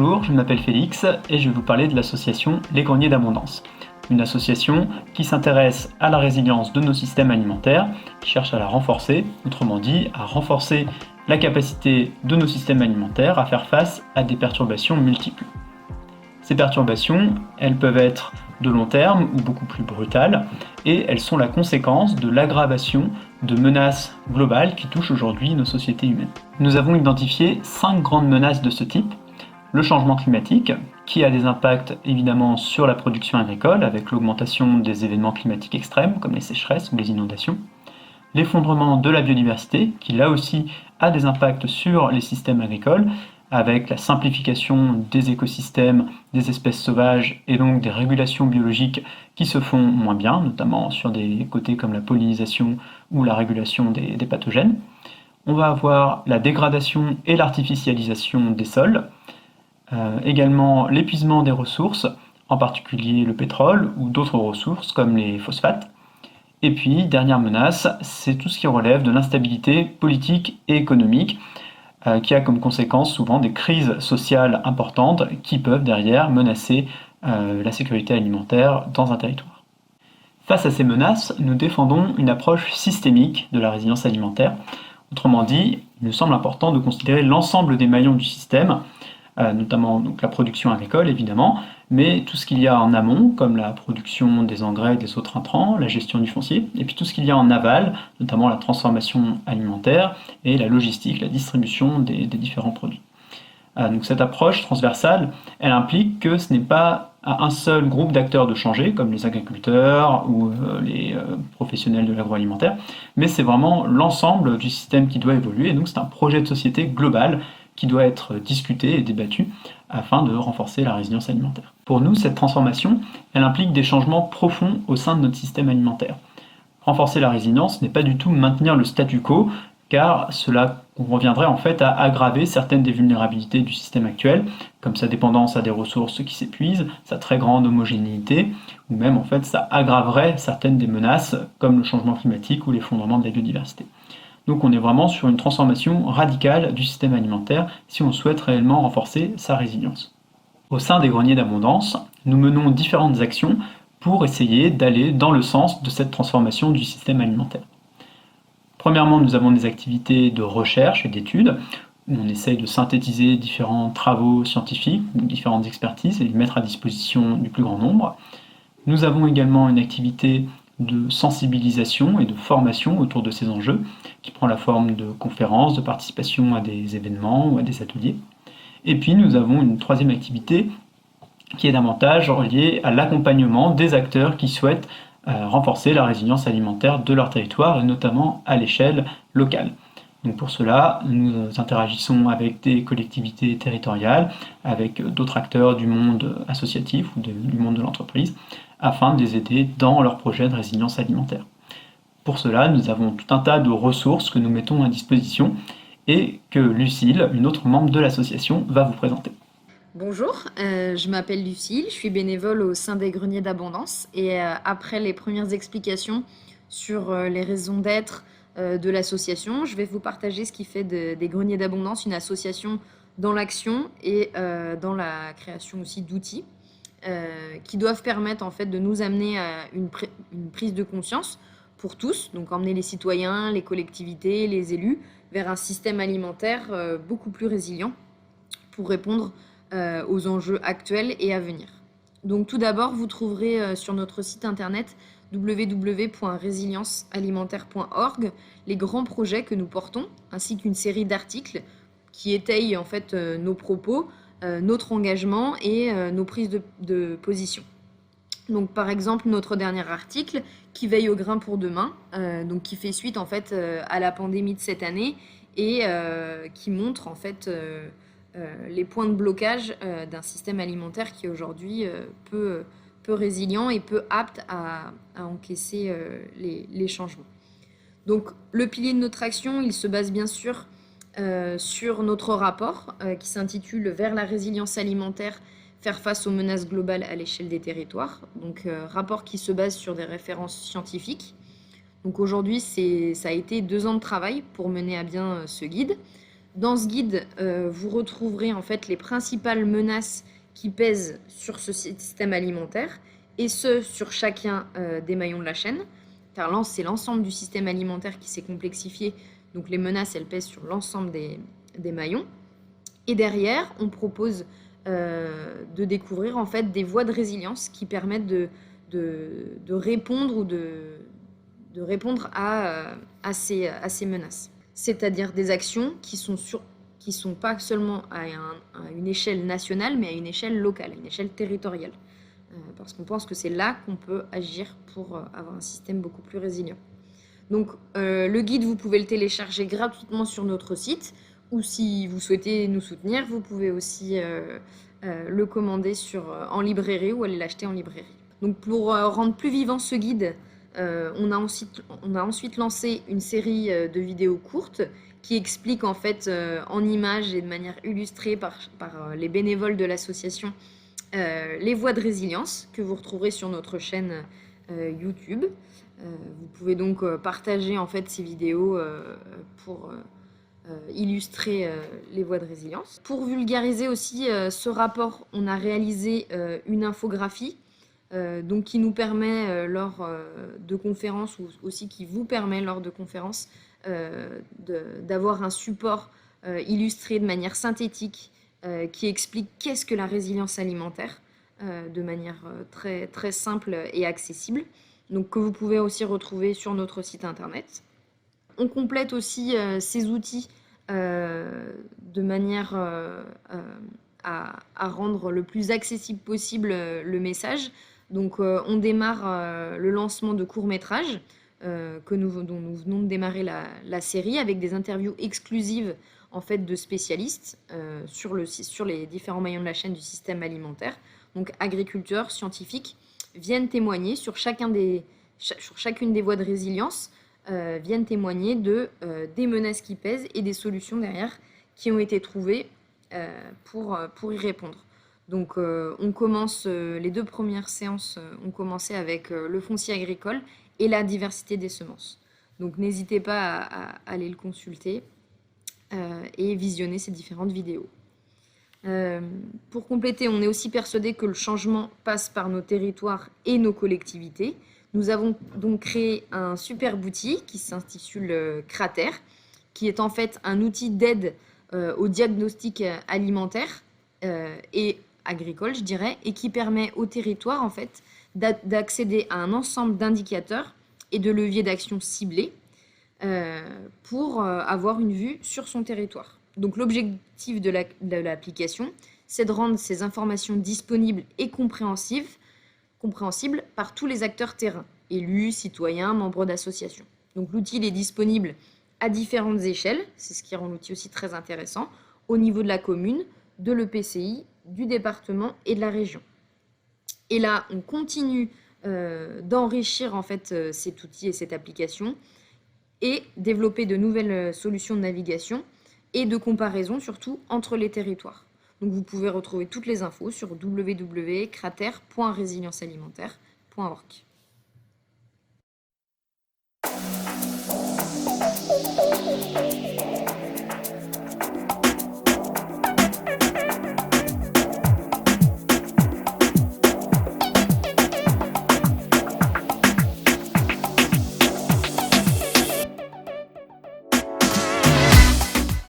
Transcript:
Bonjour, je m'appelle Félix et je vais vous parler de l'association Les Greniers d'Abondance. Une association qui s'intéresse à la résilience de nos systèmes alimentaires, qui cherche à la renforcer, autrement dit à renforcer la capacité de nos systèmes alimentaires à faire face à des perturbations multiples. Ces perturbations, elles peuvent être de long terme ou beaucoup plus brutales, et elles sont la conséquence de l'aggravation de menaces globales qui touchent aujourd'hui nos sociétés humaines. Nous avons identifié 5 grandes menaces de ce type. Le changement climatique, qui a des impacts évidemment sur la production agricole, avec l'augmentation des événements climatiques extrêmes, comme les sécheresses ou les inondations. L'effondrement de la biodiversité, qui là aussi a des impacts sur les systèmes agricoles, avec la simplification des écosystèmes, des espèces sauvages et donc des régulations biologiques qui se font moins bien, notamment sur des côtés comme la pollinisation ou la régulation des pathogènes. On va avoir la dégradation et l'artificialisation des sols, également l'épuisement des ressources, en particulier le pétrole ou d'autres ressources comme les phosphates. Et puis, dernière menace, c'est tout ce qui relève de l'instabilité politique et économique, qui a comme conséquence souvent des crises sociales importantes qui peuvent derrière menacer la sécurité alimentaire dans un territoire. Face à ces menaces, nous défendons une approche systémique de la résilience alimentaire. Autrement dit, il nous semble important de considérer l'ensemble des maillons du système, notamment donc, la production agricole évidemment, mais tout ce qu'il y a en amont, comme la production des engrais et des autres intrants, la gestion du foncier, et puis tout ce qu'il y a en aval, notamment la transformation alimentaire et la logistique, la distribution des différents produits. Donc cette approche transversale, elle implique que ce n'est pas à un seul groupe d'acteurs de changer, comme les agriculteurs ou les professionnels de l'agroalimentaire, mais c'est vraiment l'ensemble du système qui doit évoluer, et donc c'est un projet de société global qui doit être discuté et débattu afin de renforcer la résilience alimentaire. Pour nous, cette transformation, elle implique des changements profonds au sein de notre système alimentaire. Renforcer la résilience n'est pas du tout maintenir le statu quo, car cela reviendrait en fait à aggraver certaines des vulnérabilités du système actuel, comme sa dépendance à des ressources qui s'épuisent, sa très grande homogénéité, ou même en fait ça aggraverait certaines des menaces, comme le changement climatique ou l'effondrement de la biodiversité. Donc on est vraiment sur une transformation radicale du système alimentaire si on souhaite réellement renforcer sa résilience. Au sein des greniers d'abondance, nous menons différentes actions pour essayer d'aller dans le sens de cette transformation du système alimentaire. Premièrement, nous avons des activités de recherche et d'études où on essaye de synthétiser différents travaux scientifiques, différentes expertises et les mettre à disposition du plus grand nombre. Nous avons également une activité de sensibilisation et de formation autour de ces enjeux, qui prend la forme de conférences, de participation à des événements ou à des ateliers. Et puis nous avons une troisième activité qui est davantage reliée à l'accompagnement des acteurs qui souhaitent renforcer la résilience alimentaire de leur territoire, et notamment à l'échelle locale. Donc pour cela, nous interagissons avec des collectivités territoriales, avec d'autres acteurs du monde associatif ou du monde de l'entreprise, afin de les aider dans leur projet de résilience alimentaire. Pour cela, nous avons tout un tas de ressources que nous mettons à disposition et que Lucille, une autre membre de l'association, va vous présenter. Bonjour, je m'appelle Lucille, je suis bénévole au sein des Greniers d'Abondance et après les premières explications sur les raisons d'être de l'association, je vais vous partager ce qui fait des Greniers d'Abondance une association dans l'action et dans la création aussi d'outils qui doivent permettre en fait de nous amener à une prise de conscience pour tous, donc emmener les citoyens, les collectivités, les élus vers un système alimentaire beaucoup plus résilient pour répondre aux enjeux actuels et à venir. Donc tout d'abord, vous trouverez sur notre site internet www.résiliencealimentaire.org les grands projets que nous portons, ainsi qu'une série d'articles qui étayent en fait nos propos, notre engagement et nos prises de position. Donc par exemple notre dernier article qui veille au grain pour demain, donc qui fait suite en fait à la pandémie de cette année et qui montre en fait les points de blocage d'un système alimentaire qui est aujourd'hui peu résilient et peu apte à encaisser les changements. Donc le pilier de notre action, il se base bien sûr sur notre rapport qui s'intitule « Vers la résilience alimentaire, faire face aux menaces globales à l'échelle des territoires ». Donc rapport qui se base sur des références scientifiques. Donc aujourd'hui, ça a été 2 ans de travail pour mener à bien ce guide. Dans ce guide, vous retrouverez en fait les principales menaces qui pèsent sur ce système alimentaire, et ce, sur chacun des maillons de la chaîne, car là, c'est l'ensemble du système alimentaire qui s'est complexifié, donc les menaces, elles pèsent sur l'ensemble des maillons. Et derrière, on propose de découvrir en fait des voies de résilience qui permettent de répondre ou de répondre à ces menaces. C'est-à-dire des actions qui sont pas seulement à une échelle nationale, mais à une échelle locale, à une échelle territoriale. Parce qu'on pense que c'est là qu'on peut agir pour avoir un système beaucoup plus résilient. Donc le guide, vous pouvez le télécharger gratuitement sur notre site, ou si vous souhaitez nous soutenir, vous pouvez aussi le commander en librairie ou aller l'acheter en librairie. Donc pour rendre plus vivant ce guide, on a ensuite lancé une série de vidéos courtes qui expliquent en fait en images et de manière illustrée par les bénévoles de l'association les voies de résilience que vous retrouverez sur notre chaîne YouTube. Vous pouvez donc partager en fait ces vidéos pour illustrer les voies de résilience. Pour vulgariser aussi ce rapport, on a réalisé une infographie donc qui nous permet lors de conférences, ou aussi qui vous permet lors de conférences d'avoir un support illustré de manière synthétique qui explique qu'est-ce que la résilience alimentaire de manière très, très simple et accessible, donc que vous pouvez aussi retrouver sur notre site internet. On complète aussi ces outils de manière à rendre le plus accessible possible le message. Donc on démarre le lancement de courts-métrages dont nous venons de démarrer la série, avec des interviews exclusives en fait de spécialistes sur les différents maillons de la chaîne du système alimentaire. Donc agriculteurs, scientifiques viennent témoigner sur chacune des voies de résilience, viennent témoigner des menaces qui pèsent et des solutions derrière qui ont été trouvées pour y répondre. Donc on commence, les 2 premières séances ont commencé avec le foncier agricole et la diversité des semences. Donc n'hésitez pas à aller le consulter et visionner ces différentes vidéos. Pour compléter, on est aussi persuadé que le changement passe par nos territoires et nos collectivités. Nous avons donc créé un superbe outil qui s'intitule Cratère, qui est en fait un outil d'aide au diagnostic alimentaire et agricole, je dirais, et qui permet au territoire en fait d'accéder à un ensemble d'indicateurs et de leviers d'action ciblés pour avoir une vue sur son territoire. Donc l'objectif de l'application, c'est de rendre ces informations disponibles et compréhensibles par tous les acteurs terrain, élus, citoyens, membres d'associations. Donc l'outil est disponible à différentes échelles, c'est ce qui rend l'outil aussi très intéressant, au niveau de la commune, de l'EPCI, du département et de la région. Et là, on continue d'enrichir en fait cet outil et cette application et développer de nouvelles solutions de navigation et de comparaison surtout entre les territoires. Donc vous pouvez retrouver toutes les infos sur www.cratère.résiliencealimentaire.org.